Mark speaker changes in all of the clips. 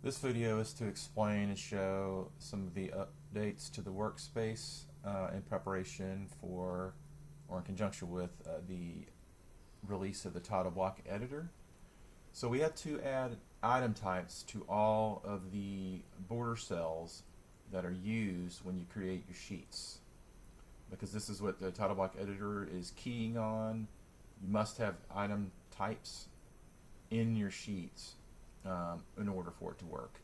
Speaker 1: This video is to explain and show some of the updates to the workspace in preparation for or in conjunction with the release of the title block editor. So we had to add item types to all of the border cells that are used when you create your sheets, because this is what the title block editor is keying on. You must have item types in your sheets in order for it to work,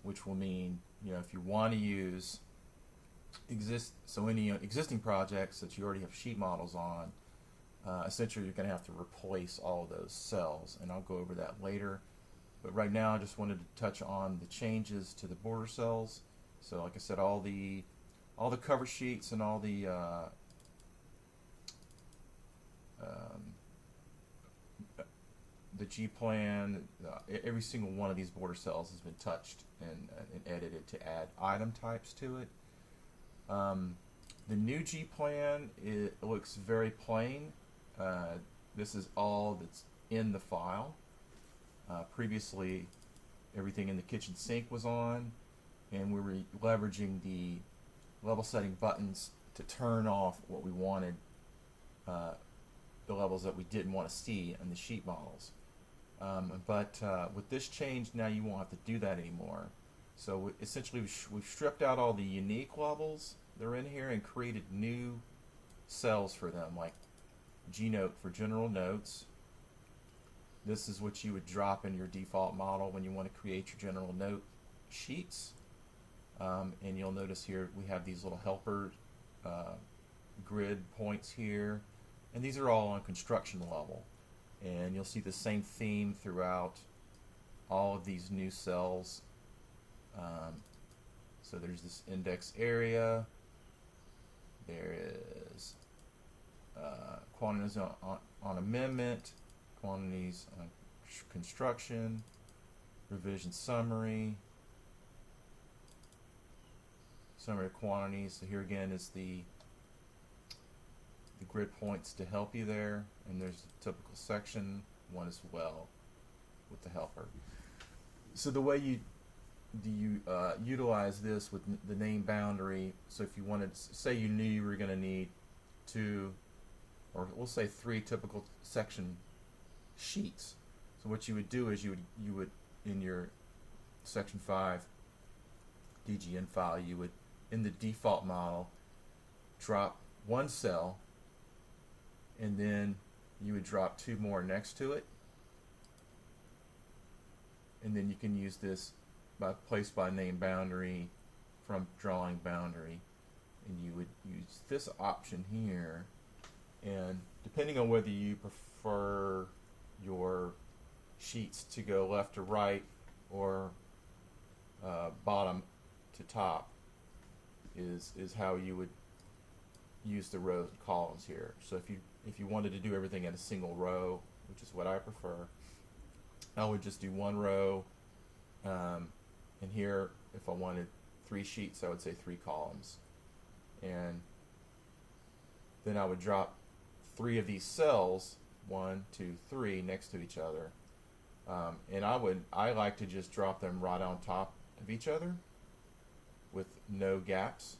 Speaker 1: which will mean, if you want to use any existing projects that you already have sheet models on, essentially you're going to have to replace all of those cells, and I'll go over that later. But right now I just wanted to touch on the changes to the border cells. So like I said, all the cover sheets and all the G plan, every single one of these border cells has been touched and edited to add item types to it. The new G plan, it looks very plain. This is all that's in the file. Previously, everything in the kitchen sink was on, and we were leveraging the level setting buttons to turn off what we wanted, the levels that we didn't want to see in the sheet models. But with this change, now you won't have to do that anymore. So essentially, we've stripped out all the unique levels that are in here and created new cells for them, like G-Note for general notes. This is what you would drop in your default model when you want to create your general note sheets. And you'll notice here we have these little helper grid points here, and these are all on construction level. And you'll see the same theme throughout all of these new cells. So there's this index area. There is quantities on amendment, quantities on construction, revision summary, summary of quantities. So here again is the grid points to help you there, and there's a typical section one as well with the helper. So the way you utilize this with the name boundary, so if you wanted, say you knew you were going to need 2 or we'll say 3 typical section sheets, so what you would do is you would in your section 5 DGN file, you would in the default model drop 1 cell, and then you would drop 2 more next to it, and then you can use this by place by name boundary from drawing boundary, and you would use this option here. And depending on whether you prefer your sheets to go left to right or bottom to top is how you would use the rows and columns here. So if you wanted to do everything in a single row, which is what I prefer, I would just do 1 row, and here if I wanted 3 sheets, I would say 3 columns, and then I would drop 3 of these cells, 1, 2, 3, next to each other, and I like to just drop them right on top of each other with no gaps,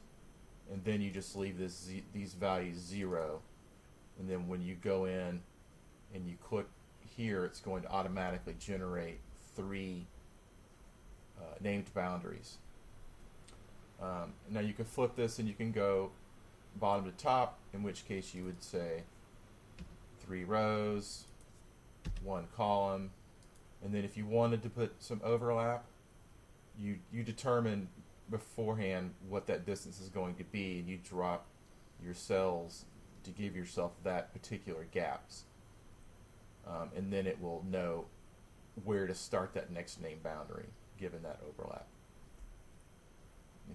Speaker 1: and then you just leave these values 0, and then when you go in and you click here, it's going to automatically generate 3 named boundaries. Now you can flip this and you can go bottom to top, in which case you would say 3 rows, 1 column, and then if you wanted to put some overlap, you determine beforehand what that distance is going to be, and you drop your cells to give yourself that particular gaps, and then it will know where to start that next name boundary given that overlap.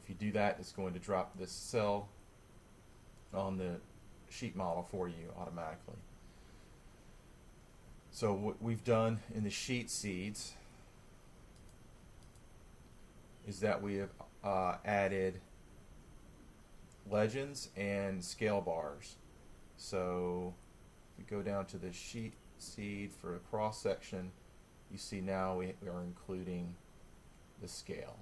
Speaker 1: If you do that, it's going to drop this cell on the sheet model for you automatically. So what we've done in the sheet seeds is that we have added legends and scale bars. So if we go down to the sheet seed for a cross section, you see now we are including the scale.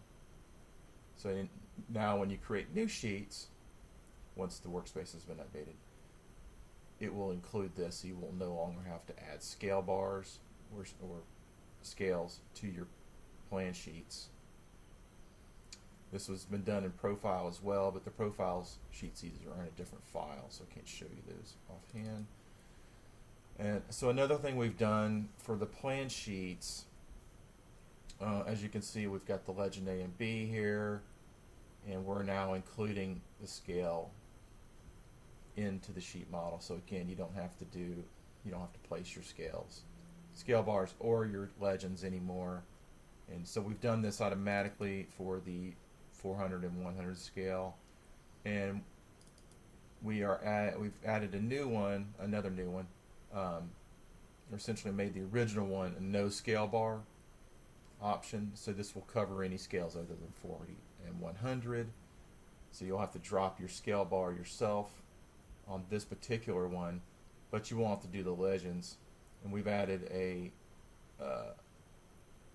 Speaker 1: So now when you create new sheets, once the workspace has been updated, it will include this. So you will no longer have to add scale bars or scales to your plan sheets. This has been done in Profile as well, but the Profiles sheets are in a different file, so I can't show you those offhand. And so another thing we've done for the plan sheets, as you can see, we've got the legend A and B here, and we're now including the scale into the sheet model. So again, you don't have to place your scale bars or your legends anymore. And so we've done this automatically for the 400 and 100 scale, and we've added another new one. Essentially made the original one a no scale bar option, so this will cover any scales other than 40 and 100. So you'll have to drop your scale bar yourself on this particular one, but you won't have to do the legends. And we've added a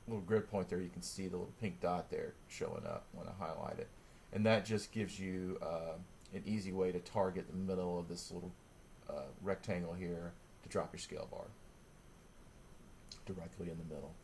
Speaker 1: little grid point there. You can see the little pink dot there showing up when I highlight it, and that just gives you an easy way to target the middle of this little rectangle here to drop your scale bar directly in the middle.